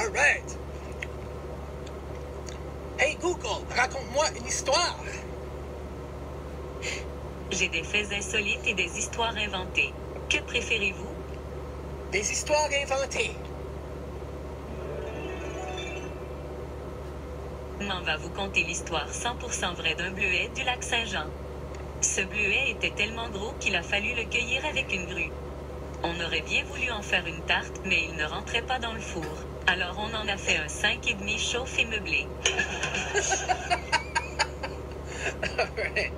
All right. Hey Google, raconte-moi une histoire. J'ai des faits insolites et des histoires inventées. Que préférez-vous? Des histoires inventées. M'en va vous conter l'histoire 100% vraie d'un bleuet du lac Saint-Jean. Ce bleuet était tellement gros qu'il a fallu le cueillir avec une grue. On aurait bien voulu en faire une tarte, mais il ne rentrait pas dans le four. Alors on en a fait un 5,5 chauffe et meublé. Alright.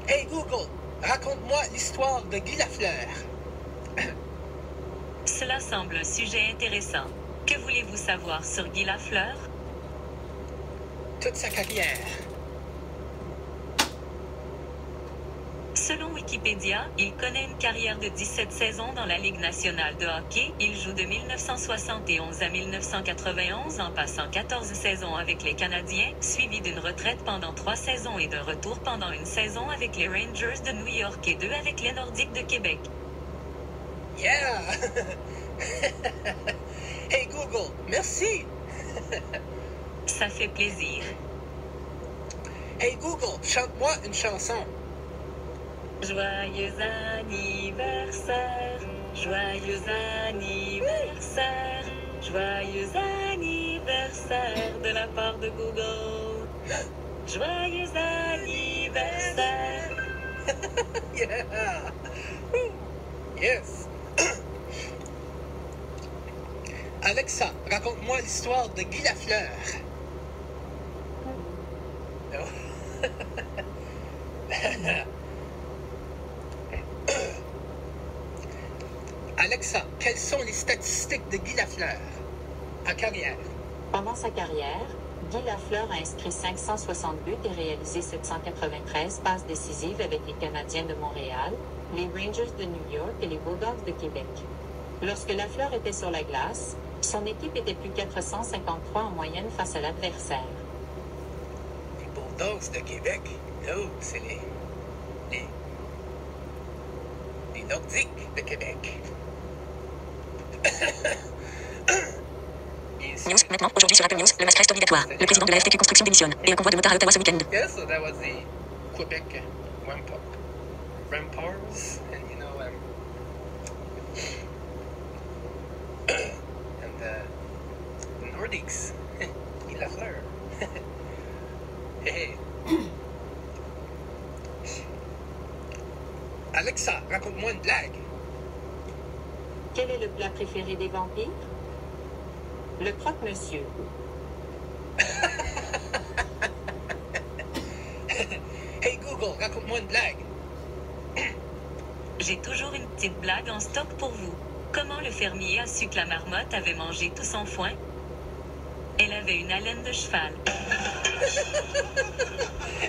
Hey Google, raconte-moi l'histoire de Guy Lafleur. Cela semble un sujet intéressant. Que voulez-vous savoir sur Guy Lafleur? Toute sa carrière. Selon Wikipédia, il connaît une carrière de 17 saisons dans la Ligue nationale de hockey. Il joue de 1971 à 1991 en passant 14 saisons avec les Canadiens, suivi d'une retraite pendant 3 saisons et d'un retour pendant une saison avec les Rangers de New York et 2 avec les Nordiques de Québec. Yeah! Hey Google, merci! Ça fait plaisir. Hey Google, chante-moi une chanson. Joyeux anniversaire, joyeux anniversaire, joyeux anniversaire de la part de Google. Joyeux anniversaire. Yeah! Yes! Alexa, raconte-moi l'histoire de Guy Lafleur. Non. Alexa, quelles sont les statistiques de Guy Lafleur en carrière? Pendant sa carrière, Guy Lafleur a inscrit 560 buts et réalisé 793 passes décisives avec les Canadiens de Montréal, les Rangers de New York et les Bulldogs de Québec. Lorsque Lafleur était sur la glace, son équipe était plus 453 en moyenne face à l'adversaire. Les Bulldogs de Québec? Non, c'est les Nordiques de Québec. News, maintenant, aujourd'hui sur Apple News, le masque reste obligatoire. Le président de la FTQ Construction démissionne. Et un convoi de motards à Ottawa ce week-end. Yes, so that was the Quebec Remparts, and you know, and the Nordiques, Guy Lafleur. Hey. Alexa, raconte-moi une blague. Quel est le plat préféré des vampires? Le croque-monsieur. Hey Google, raconte-moi une blague. J'ai toujours une petite blague en stock pour vous. Comment le fermier a su que la marmotte avait mangé tout son foin? Elle avait une haleine de cheval.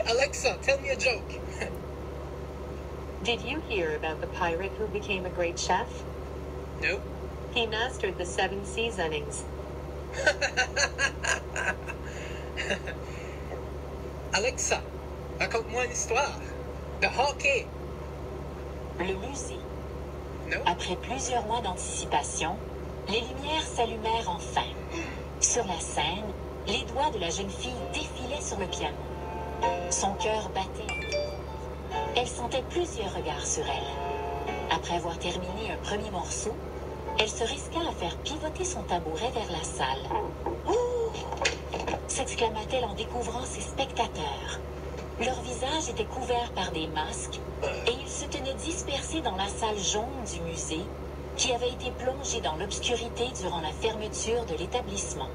Alexa, tell me a joke. Did you hear about the pirate who became a great chef? No. He mastered the 7 seasonings. Alexa, raconte-moi une histoire de hockey. Le musée. No. Après plusieurs mois d'anticipation, les lumières s'allumèrent enfin. Sur la scène, les doigts de la jeune fille défilaient sur le piano. Son cœur battait. Elle sentait plusieurs regards sur elle. Après avoir terminé un premier morceau, elle se risqua à faire pivoter son tabouret vers la salle. « Ouh !» s'exclama-t-elle en découvrant ses spectateurs. Leurs visages étaient couverts par des masques et ils se tenaient dispersés dans la salle jaune du musée qui avait été plongée dans l'obscurité durant la fermeture de l'établissement.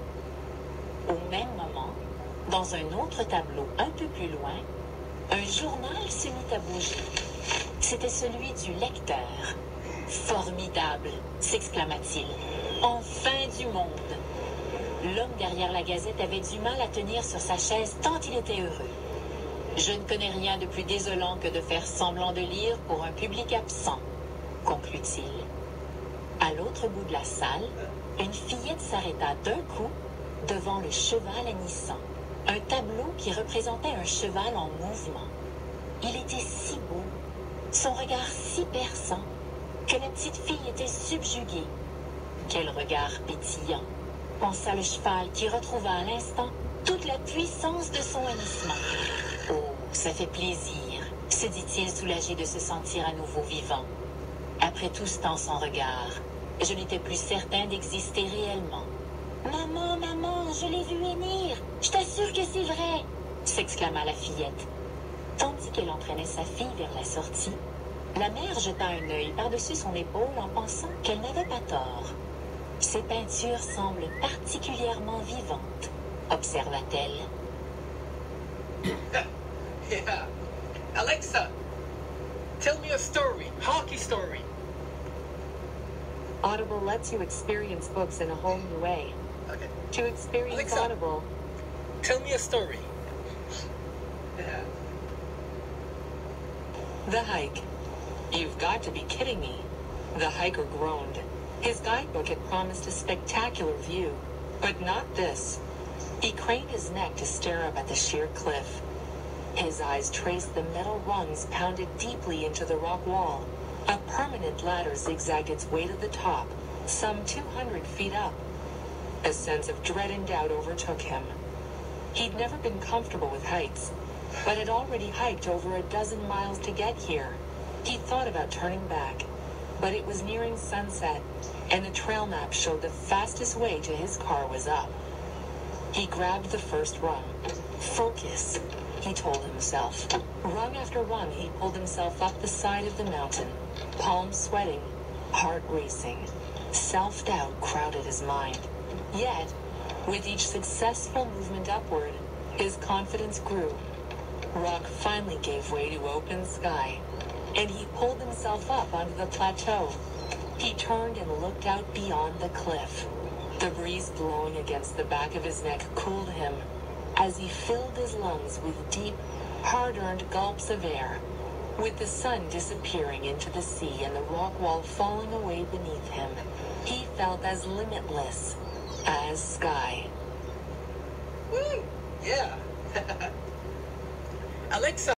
Au même moment, dans un autre tableau un peu plus loin, un journal se mit à bouger. C'était celui du lecteur. « Formidable !» s'exclama-t-il. « Enfin du monde !» L'homme derrière la gazette avait du mal à tenir sur sa chaise tant il était heureux. « Je ne connais rien de plus désolant que de faire semblant de lire pour un public absent, » conclut-il. À l'autre bout de la salle, une fillette s'arrêta d'un coup devant le cheval hennissant, un tableau qui représentait un cheval en mouvement. Il était si beau, son regard si perçant, que la petite fille était subjuguée. Quel regard pétillant! pensa le cheval qui retrouva à l'instant toute la puissance de son hennissement. Oh, ça fait plaisir, se dit-il soulagé de se sentir à nouveau vivant. Après tout ce temps sans regard, je n'étais plus certain d'exister réellement. Maman, maman, je l'ai vu hennir. Je t'assure que c'est vrai, s'exclama la fillette. Tandis qu'elle entraînait sa fille vers la sortie, la mère jeta un œil par-dessus son épaule en pensant qu'elle n'avait pas tort. Ces peintures semblent particulièrement vivantes, observa-t-elle. Yeah. Alexa, tell me a story, hockey story. Audible lets you experience books in a whole new way. Okay. To experience Alexa. Audible, Tell me a story. Yeah. The hike. You've got to be kidding me. The hiker groaned. His guidebook had promised a spectacular view, but not this. He craned his neck to stare up at the sheer cliff. His eyes traced the metal rungs pounded deeply into the rock wall. A permanent ladder zigzagged its way to the top, some 200 feet up. A sense of dread and doubt overtook him. He'd never been comfortable with heights, but had already hiked over a dozen miles to get here. He thought about turning back, but it was nearing sunset, and the trail map showed the fastest way to his car was up. He grabbed the first rung. Focus, he told himself. Rung after rung, he pulled himself up the side of the mountain, palms sweating, heart racing. Self-doubt crowded his mind. Yet, with each successful movement upward, his confidence grew. Rock finally gave way to open sky, and he pulled himself up onto the plateau. He turned and looked out beyond the cliff. The breeze blowing against the back of his neck cooled him as he filled his lungs with deep, hard-earned gulps of air. With the sun disappearing into the sea and the rock wall falling away beneath him, he felt as limitless as sky. Woo! Yeah. Alexa.